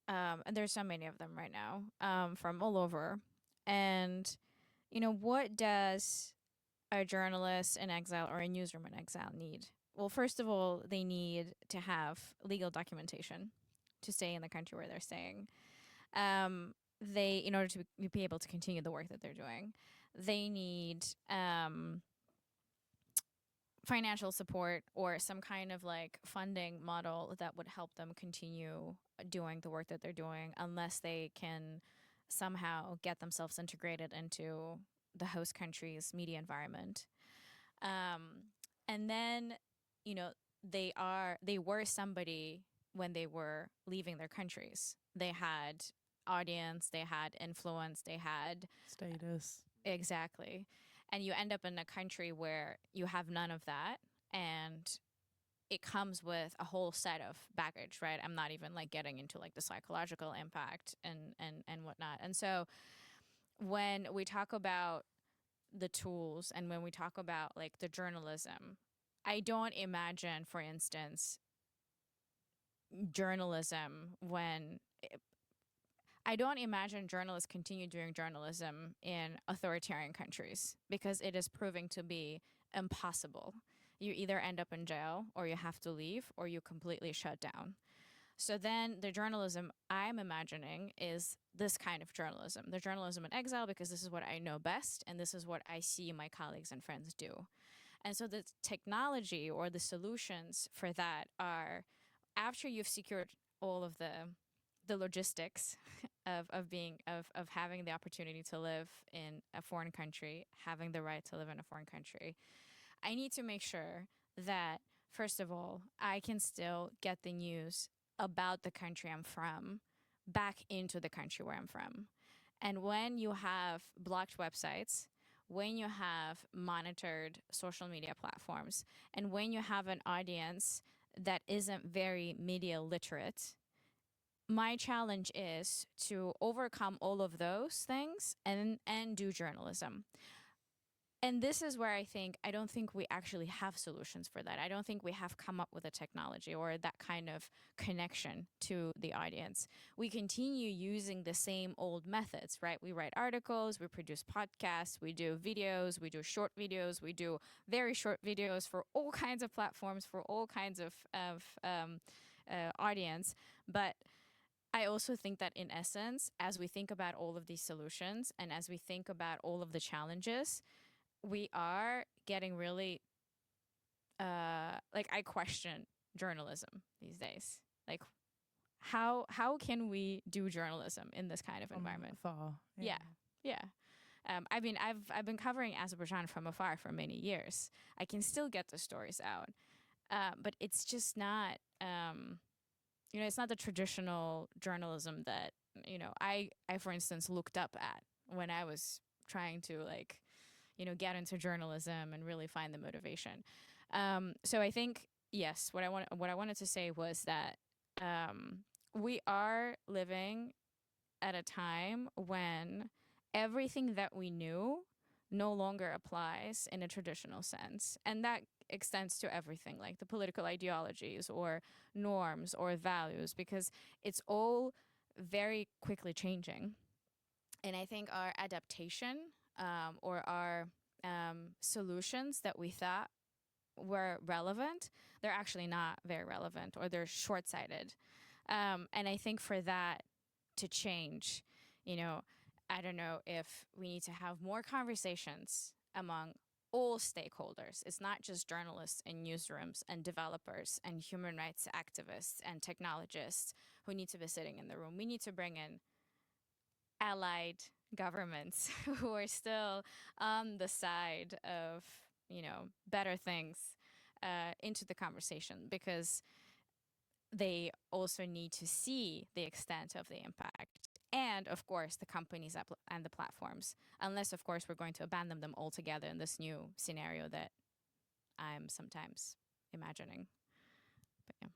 Speaker 2: And there's so many of them right now, from all over. And, what does a journalist in exile or a newsroom in exile need? Well, first of all, they need to have legal documentation to stay in the country where they're staying. In order to be able to continue the work that they're doing, they need financial support or some kind of like funding model that would help them continue doing the work that they're doing, unless they can somehow get themselves integrated into the host country's media environment. And then, they were somebody when they were leaving their countries. They had audience, they had influence, they had
Speaker 1: Status.
Speaker 2: Exactly. And you end up in a country where you have none of that, and it comes with a whole set of baggage, right? I'm not even like getting into like the psychological impact and whatnot. And so when we talk about the tools and when we talk about like the journalism, I don't imagine, for instance, I don't imagine journalists continue doing journalism in authoritarian countries, because it is proving to be impossible. You either end up in jail, or you have to leave, or you completely shut down. So then the journalism I'm imagining is this kind of journalism, the journalism in exile, because this is what I know best, and this is what I see my colleagues and friends do. And so the technology or the solutions for that are, after you've secured all of the logistics of having the opportunity to live in a foreign country, having the right to live in a foreign country, I need to make sure that, first of all, I can still get the news about the country I'm from back into the country where I'm from. And when you have blocked websites, when you have monitored social media platforms, and when you have an audience that isn't very media literate, my challenge is to overcome all of those things and do journalism. And this is where I don't think we actually have solutions for that. I don't think we have come up with a technology or that kind of connection to the audience. We continue using the same old methods, right? We write articles, we produce podcasts, we do videos, we do short videos, we do very short videos for all kinds of platforms, for all kinds of audience. But I also think that in essence, as we think about all of these solutions and as we think about all of the challenges, we are getting really, I question journalism these days. Like, how can we do journalism in this kind of environment?
Speaker 1: Far.
Speaker 2: Yeah. I've been covering Azerbaijan from afar for many years. I can still get the stories out, but it's just not. It's not the traditional journalism that I for instance looked up at when I was trying to get into journalism and really find the motivation. So I think, yes, what I wanted to say was that we are living at a time when everything that we knew no longer applies in a traditional sense. And that extends to everything, like the political ideologies or norms or values, because it's all very quickly changing. And I think our adaptation or our solutions that we thought were relevant, they're actually not very relevant, or they're short-sighted. And I think for that to change, I don't know if we need to have more conversations among all stakeholders. It's not just journalists and newsrooms and developers and human rights activists and technologists who need to be sitting in the room. We need to bring in allied governments who are still on the side of, better things into the conversation, because they also need to see the extent of the impact. And of course, the companies and the platforms, unless, of course, we're going to abandon them altogether in this new scenario that I'm sometimes imagining. But yeah.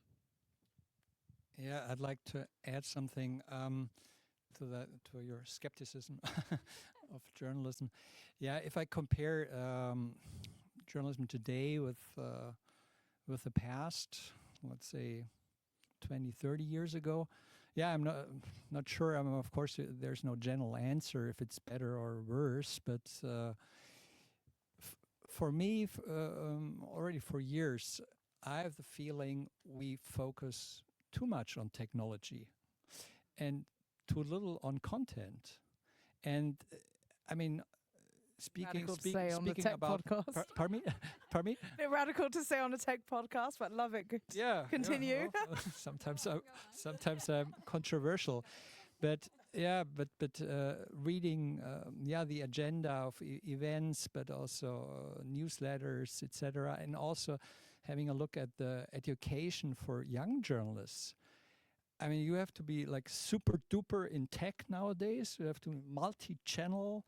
Speaker 3: Yeah, I'd like to add something to your skepticism of journalism. Yeah, if I compare journalism today with the past, let's say 20, 30 years ago, yeah, I'm not sure. Of course, there's no general answer if it's better or worse, but for me, already for years, I have the feeling we focus too much on technology and too little on content. And I mean, speaking
Speaker 1: about podcast.
Speaker 3: Pardon me? Pardon me?
Speaker 1: Bit radical to say on a tech podcast, but love it.
Speaker 3: Yeah.
Speaker 1: Continue.
Speaker 3: Yeah, well, sometimes I'm controversial, but reading the agenda of events, but also newsletters, etc., and also having a look at the education for young journalists. I mean, you have to be like super duper in tech nowadays. You have to be multi-channel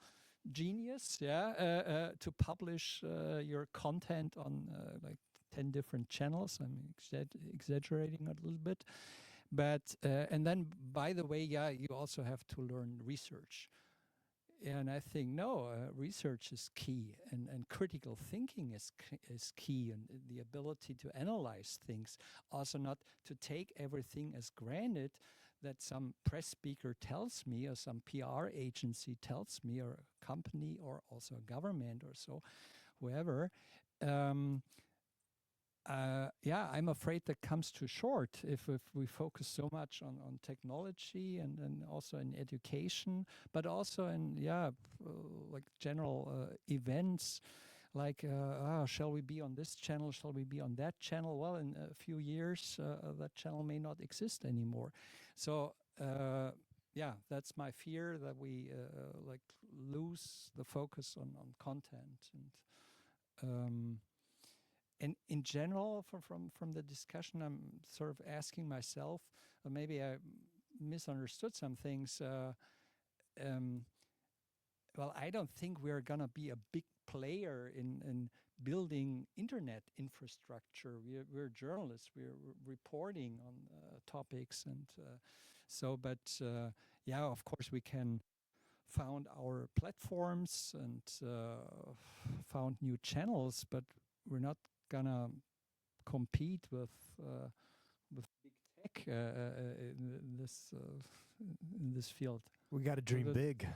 Speaker 3: genius, to publish your content on like 10 different channels. I'm exaggerating a little bit. But, and then, by the way, you also have to learn research. And I think, research is key, and critical thinking is key, and the ability to analyze things. Also not to take everything as granted that some press speaker tells me, or some PR agency tells me, or a company, or also a government, or so, whoever. I'm afraid that comes too short if we focus so much on technology and also in education, but also in like general events, like shall we be on this channel, shall we be on that channel? Well, in a few years that channel may not exist anymore. So that's my fear, that we like lose the focus on content. And in general, from the discussion, I'm sort of asking myself, or maybe I misunderstood some things. Well, I don't think we're going to be a big player in building internet infrastructure. We're journalists. We're reporting on topics. And of course, we can found our platforms and found new channels, but we're not gonna compete with big tech in this field.
Speaker 4: We got to dream big.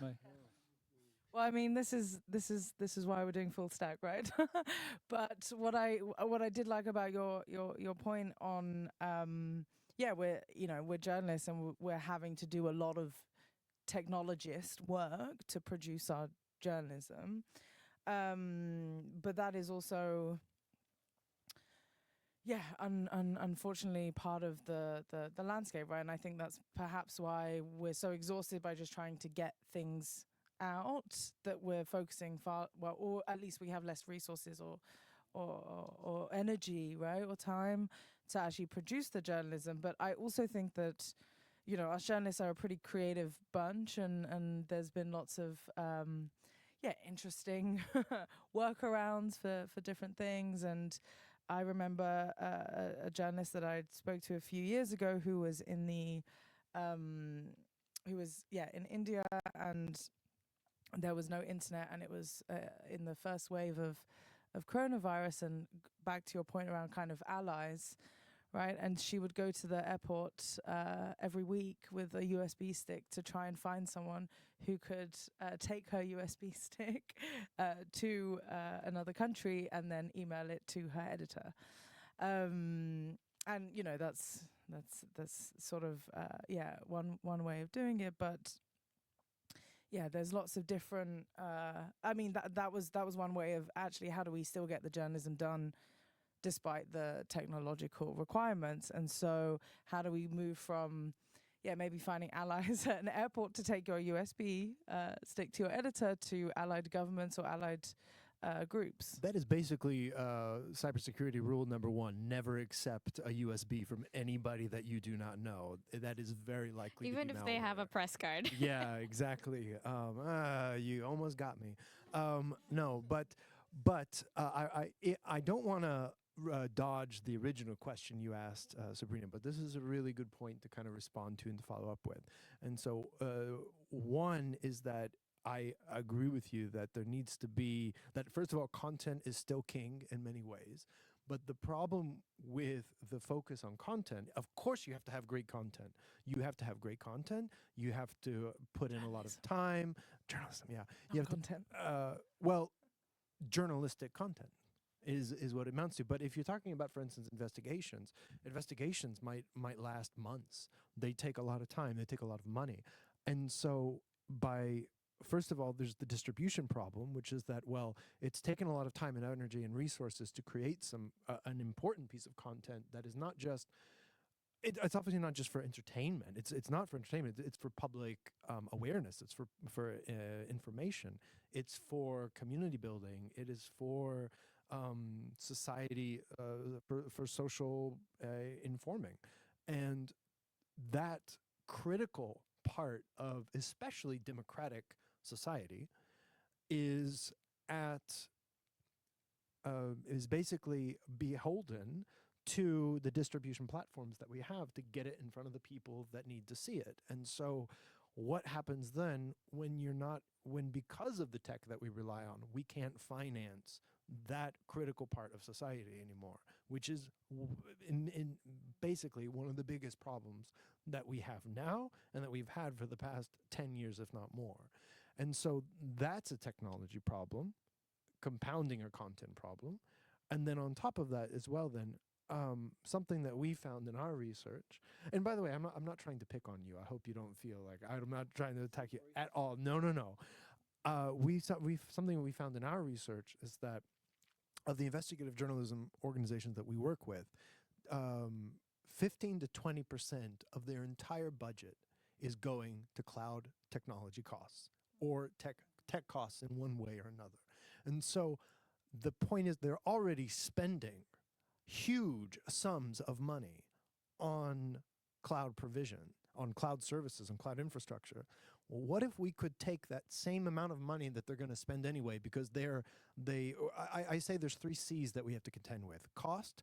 Speaker 1: Well, I mean, this is why we're doing full stack, right? But what I did like about your point on we're journalists, and we're having to do a lot of technologist work to produce our journalism, but that is also unfortunately part of the landscape, right? And I think that's perhaps why we're so exhausted by just trying to get things out, that we're focusing or at least we have less resources or energy, right, or time to actually produce the journalism. But I also think that us journalists are a pretty creative bunch, and there's been lots of interesting workarounds for different things. And I remember a journalist that I spoke to a few years ago who was in India, and there was no internet, and it was in the first wave of coronavirus. And back to your point around kind of allies, right? And she would go to the airport every week with a USB stick to try and find someone who could take her USB stick to another country and then email it to her editor. And that's sort of one way of doing it. But yeah, there's lots of different. I mean, that was one way of actually how do we still get the journalism done despite the technological requirements, and so how do we move from maybe finding allies at an airport to take your USB stick to your editor to allied governments or allied groups.
Speaker 4: That is basically cybersecurity rule number one: never accept a USB from anybody that you do not know. That is very likely
Speaker 2: Even
Speaker 4: to be
Speaker 2: if they have a
Speaker 4: malware.
Speaker 2: press card.
Speaker 4: Yeah, exactly. You almost got me. No, but I don't want to dodge the original question you asked, Sabrina, but this is a really good point to kind of respond to and to follow up with. And so, one is that I agree with you that there needs to be that. First of all, content is still king in many ways. But the problem with the focus on content, of course, you have to have great content. You have to have great content. You have to put in a lot of time. Journalism, yeah. You have
Speaker 1: Content.
Speaker 4: well, journalistic content is what it amounts to. But if you're talking about, for instance, investigations might last months. They take a lot of time. They take a lot of money. And so first of all, there's the distribution problem, which is that, well, it's taken a lot of time and energy and resources to create an important piece of content that is not just, it's obviously not just for entertainment. It's not for entertainment. It's for public awareness. It's for information. It's for community building. It is for society, for social informing. And that critical part of especially democratic society is basically beholden to the distribution platforms that we have to get it in front of the people that need to see it. And so what happens then when because of the tech that we rely on, we can't finance that critical part of society anymore, which is in basically one of the biggest problems that we have now and that we've had for the past 10 years, if not more. And so that's a technology problem, compounding a content problem. And then on top of that as well, then something that we found in our research, and by the way, I'm not trying to pick on you. I hope you don't feel like I'm not trying to attack you at all. No. Something we found in our research is that of the investigative journalism organizations that we work with, 15 to 20% of their entire budget is going to cloud technology costs or tech costs in one way or another. And so the point is they're already spending huge sums of money on cloud provision, on cloud services, and cloud infrastructure. Well, what if we could take that same amount of money that they're going to spend anyway, because I say there's 3 C's that we have to contend with: cost,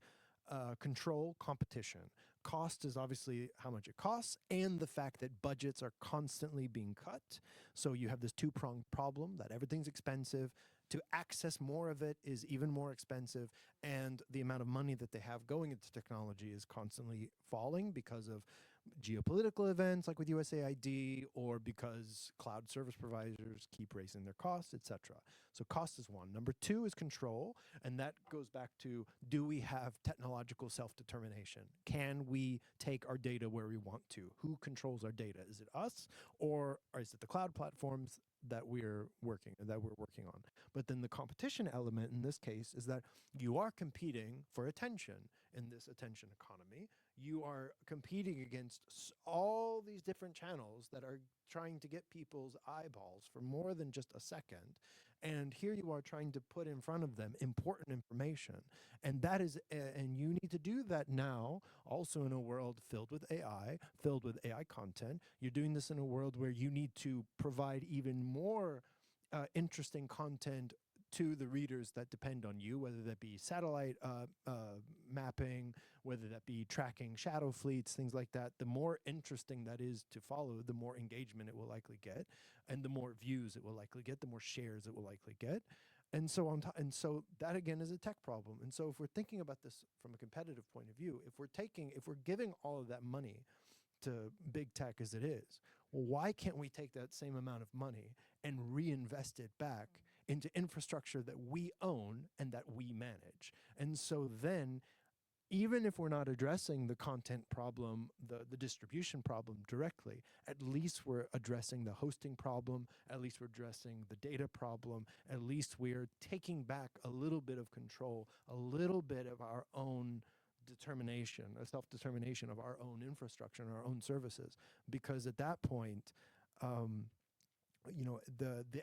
Speaker 4: control, competition. Cost is obviously how much it costs and the fact that budgets are constantly being cut. So you have this 2-pronged problem that everything's expensive. To access more of it is even more expensive, and the amount of money that they have going into technology is constantly falling because of geopolitical events like with USAID, or because cloud service providers keep raising their costs, etc. So cost is one. Number 2 is control, and that goes back to, do we have technological self-determination? Can we take our data where we want to? Who controls our data? Is it us, or is it the cloud platforms that we're working on? But then the competition element in this case is that you are competing for attention in this attention economy. You are competing against all these different channels that are trying to get people's eyeballs for more than just a second. And here you are trying to put in front of them important information. And that is, and you need to do that now, also in a world filled with AI content. You're doing this in a world where you need to provide even more interesting content to the readers that depend on you, whether that be satellite mapping, whether that be tracking shadow fleets, things like that. The more interesting that is to follow, the more engagement it will likely get, and the more views it will likely get, the more shares it will likely get. And so and so that again is a tech problem. And so if we're thinking about this from a competitive point of view, if we're giving all of that money to big tech as it is, well, why can't we take that same amount of money and reinvest it back into infrastructure that we own and that we manage? And so then even if we're not addressing the content problem, the distribution problem directly, at least we're addressing the hosting problem, at least we're addressing the data problem, at least we're taking back a little bit of control, a little bit of our own determination, a self-determination of our own infrastructure and our own services. Because at that point, the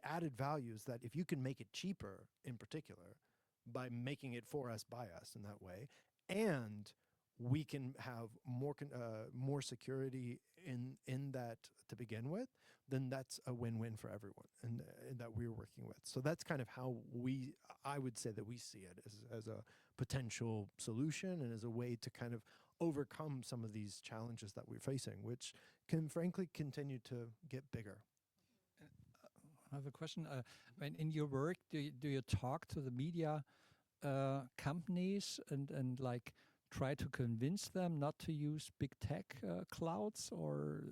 Speaker 4: added value is that if you can make it cheaper in particular by making it for us, by us in that way, and we can have more security in that to begin with, then that's a win-win for everyone and that we're working with. So that's kind of how I would say that we see it as a potential solution and as a way to kind of overcome some of these challenges that we're facing, which can frankly continue to get bigger.
Speaker 3: I have a question. In your work, do you talk to the media companies and like try to convince them not to use big tech clouds, or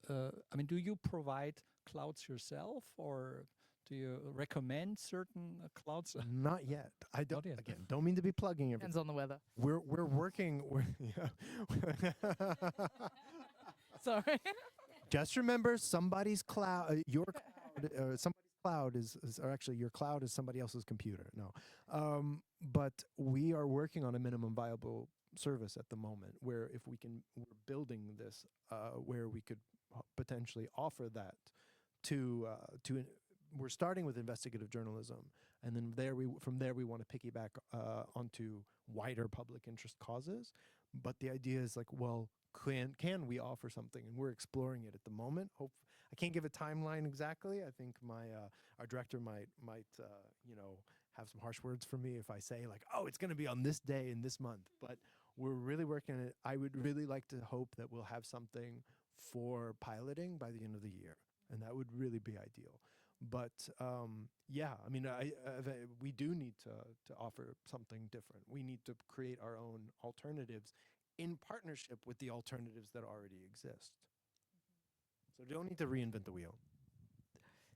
Speaker 3: do you provide clouds yourself, or do you recommend certain clouds?
Speaker 4: Not yet. I don't.
Speaker 3: Not yet.
Speaker 4: Again, don't mean to be plugging everything.
Speaker 1: Depends on the weather.
Speaker 4: We're working.
Speaker 1: Sorry.
Speaker 4: Just remember, somebody's cloud, your cloud, somebody's cloud is, or actually your cloud is somebody else's computer. No, but we are working on a minimum viable service at the moment, where if we're building this, where we could potentially offer that to. We're starting with investigative journalism, and then from there we want to piggyback onto wider public interest causes. But the idea is like, well, can we offer something? And we're exploring it at the moment. I can't give a timeline exactly. I think our director might have some harsh words for me if I say like, oh, it's going to be on this day in this month. But we're really working on it. I would really like to hope that we'll have something for piloting by the end of the year, and that would really be ideal. But we do need to offer something different. We need to create our own alternatives in partnership with the alternatives that already exist. So don't need to reinvent the wheel.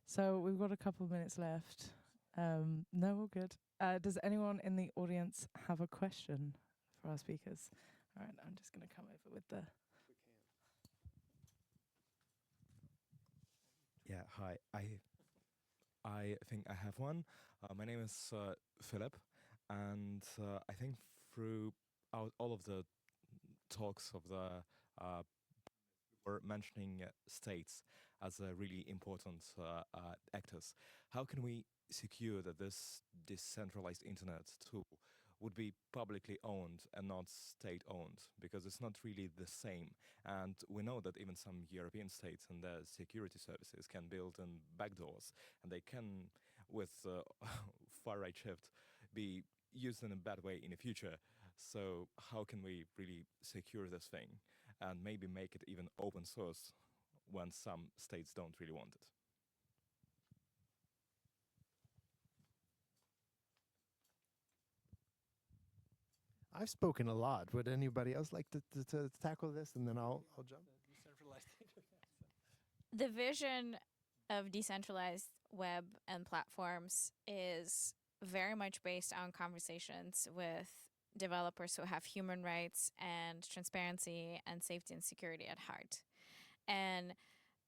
Speaker 1: So we've got a couple of minutes left. No, we're good. Does anyone in the audience have a question for our speakers? All right, I'm just going to come over with the...
Speaker 5: Yeah, hi. I think I have one. My name is Philip, and I think through all of the talks of the were mentioning states as a really important actors. How can we secure that this decentralized internet tool would be publicly owned and not state-owned? Because it's not really the same. And we know that even some European states and their security services can build in backdoors, and they can, with far-right shift, be used in a bad way in the future. So how can we really secure this thing and maybe make it even open source when some states don't really want it?
Speaker 4: I've spoken a lot. Would anybody else like to tackle this, and then I'll jump?
Speaker 2: The vision of decentralized web and platforms is very much based on conversations with developers who have human rights and transparency and safety and security at heart. And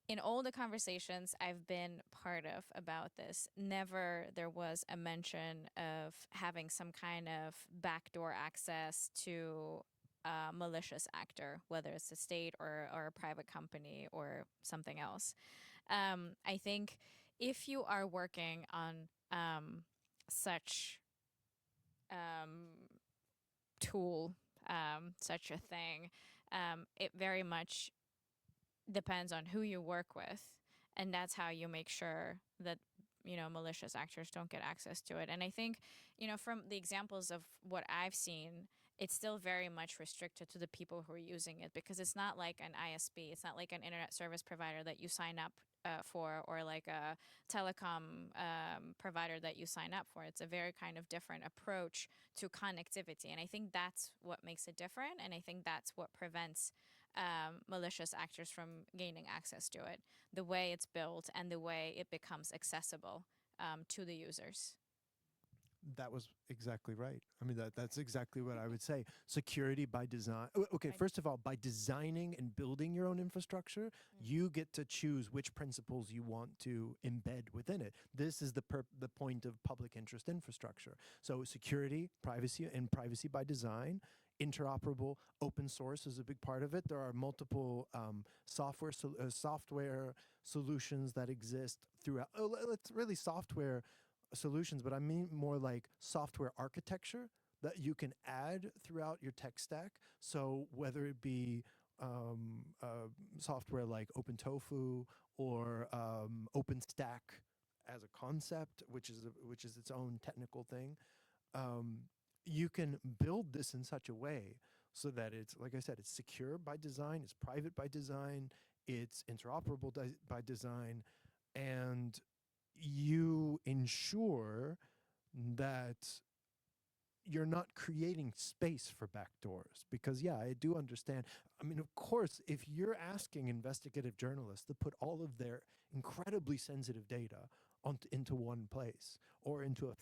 Speaker 2: in all the conversations I've been part of about this, never there was a mention of having some kind of backdoor access to a malicious actor, whether it's a state or a private company or something else. I think if you are working on such tool, such a thing, it very much depends on who you work with, and that's how you make sure that malicious actors don't get access to it. And I think from the examples of what I've seen, it's still very much restricted to the people who are using it, because it's not like an ISP, it's not like an internet service provider that you sign up for, or like a telecom provider that you sign up for. It's a very kind of different approach to connectivity, and I think that's what makes it different, and I think that's what prevents malicious actors from gaining access to it, the way it's built and the way it becomes accessible to the users.
Speaker 4: That was exactly right. I mean, that's exactly what I would say. Security by design. Okay,
Speaker 2: Right.
Speaker 4: first of all, by designing and building your own infrastructure,
Speaker 2: Mm.
Speaker 4: you get to choose which principles you want to embed within it. This is the point of public interest infrastructure. So security, privacy, and privacy by design. Interoperable, open source is a big part of it. There are multiple software solutions that exist throughout. It's really software solutions, but I mean more like software architecture that you can add throughout your tech stack. So whether it be software like OpenTofu or OpenStack as a concept, which is its own technical thing, you can build this in such a way so that it's, like I said, it's secure by design, it's private by design, it's interoperable by design, and you ensure that you're not creating space for backdoors. Because, yeah, I do understand. I mean, of course, if you're asking investigative journalists to put all of their incredibly sensitive data into one place or into a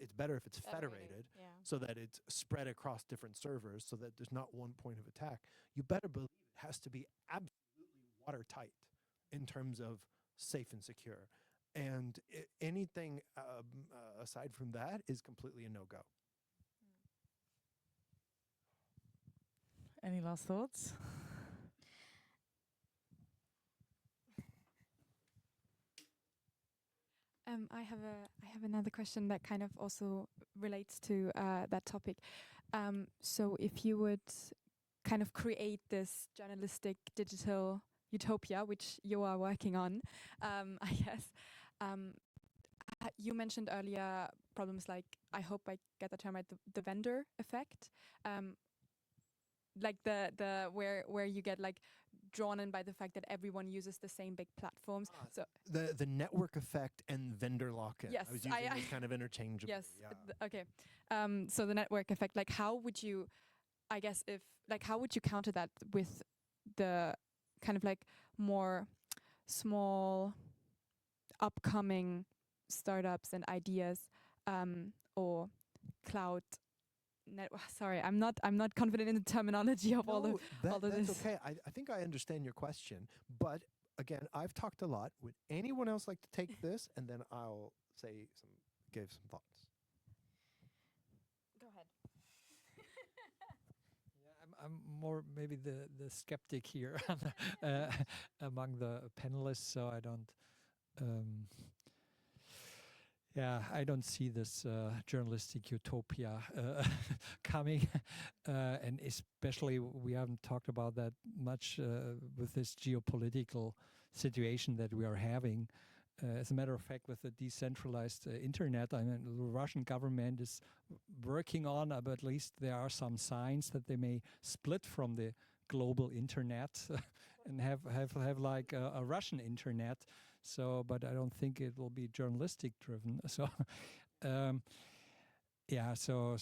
Speaker 4: it's better if it's federated
Speaker 2: Yeah.
Speaker 4: so that it's spread across different servers so that there's not one point of attack. You better believe it has to be absolutely watertight in terms of safe and secure. And anything aside from that is completely a no-go.
Speaker 1: Any last thoughts?
Speaker 6: I have another question that kind of also relates to that topic. So if you would kind of create this journalistic digital utopia, which you are working on, I guess, you mentioned earlier problems like, I hope I get the term right, the vendor effect, like the where you get like drawn in by the fact that everyone uses the same big platforms. So
Speaker 4: the network effect and vendor lock-in.
Speaker 6: Yes,
Speaker 4: I was using this kind of interchangeably.
Speaker 6: yes,
Speaker 4: Yeah.
Speaker 6: okay. So the network effect, like how would you, I guess how would you counter that with the kind of like more small upcoming startups and ideas, or cloud sorry, I'm not confident in the terminology of all of
Speaker 4: that's
Speaker 6: this.
Speaker 4: okay. I think I understand your question, but again, I've talked a lot. Would anyone else like to take this, and then I'll give some thoughts.
Speaker 2: Go ahead.
Speaker 3: Yeah, I'm more maybe the skeptic here among the panelists, so I don't. Yeah, I don't see this journalistic utopia coming, and especially we haven't talked about that much with this geopolitical situation that we are having. As a matter of fact, with the decentralized internet, I mean, the Russian government is working on, but at least there are some signs that they may split from the global internet and have like a Russian internet. So, but I don't think it will be journalistic driven. So, yeah. So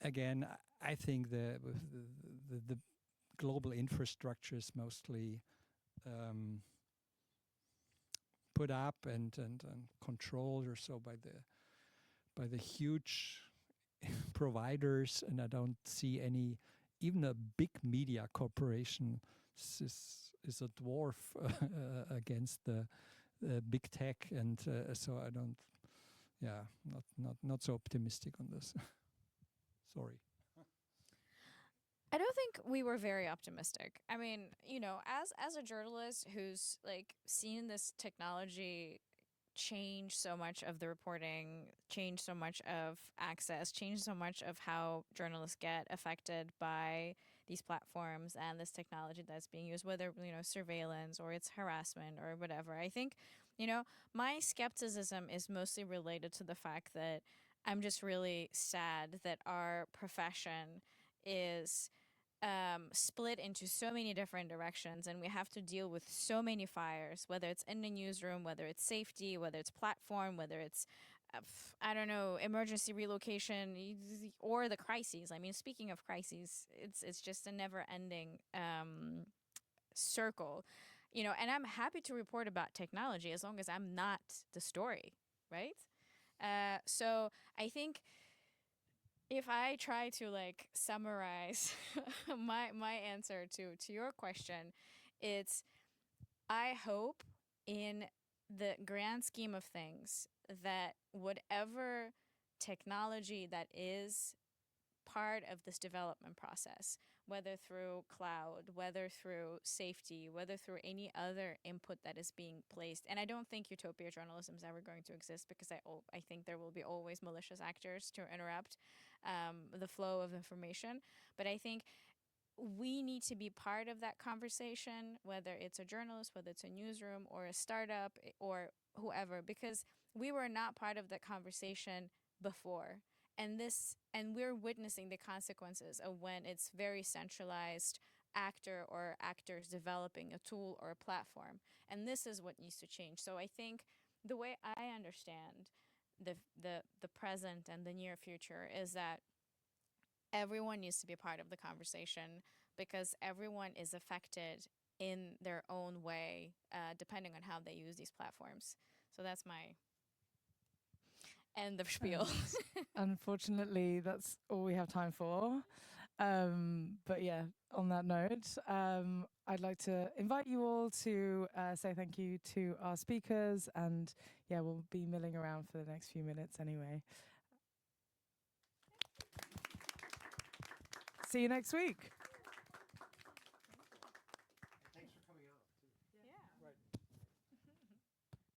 Speaker 3: again, I think the global infrastructure is mostly put up and controlled or so by the huge providers, and I don't see any, even a big media corporation is a dwarf against the big tech, and so I don't, not so optimistic on this. Sorry.
Speaker 2: I don't think we were very optimistic. I mean, as a journalist who's like seen this technology change so much of the reporting, change so much of access, change so much of how journalists get affected by these platforms and this technology that's being used, whether, surveillance or it's harassment or whatever. I think, my skepticism is mostly related to the fact that I'm just really sad that our profession is split into so many different directions, and we have to deal with so many fires, whether it's in the newsroom, whether it's safety, whether it's platform, whether it's I don't know, emergency relocation, or the crises. I mean, speaking of crises, it's just a never-ending circle, and I'm happy to report about technology as long as I'm not the story, right? So I think if I try to like summarize my answer to your question, it's I hope in the grand scheme of things that whatever technology that is part of this development process, whether through cloud, whether through safety, whether through any other input that is being placed. And I don't think utopia journalism is ever going to exist, because I think there will be always malicious actors to interrupt the flow of information. But I think we need to be part of that conversation, whether it's a journalist, whether it's a newsroom or a startup or whoever, because we were not part of that conversation before. And we're witnessing the consequences of when it's very centralized actor or actors developing a tool or a platform. And this is what needs to change. So I think the way I understand the present and the near future is that everyone needs to be part of the conversation, because everyone is affected in their own way, depending on how they use these platforms. So that's my end of spiel.
Speaker 1: Unfortunately, that's all we have time for. But yeah, on that note, I'd like to invite you all to say thank you to our speakers, and yeah, we'll be milling around for the next few minutes anyway. See you next week.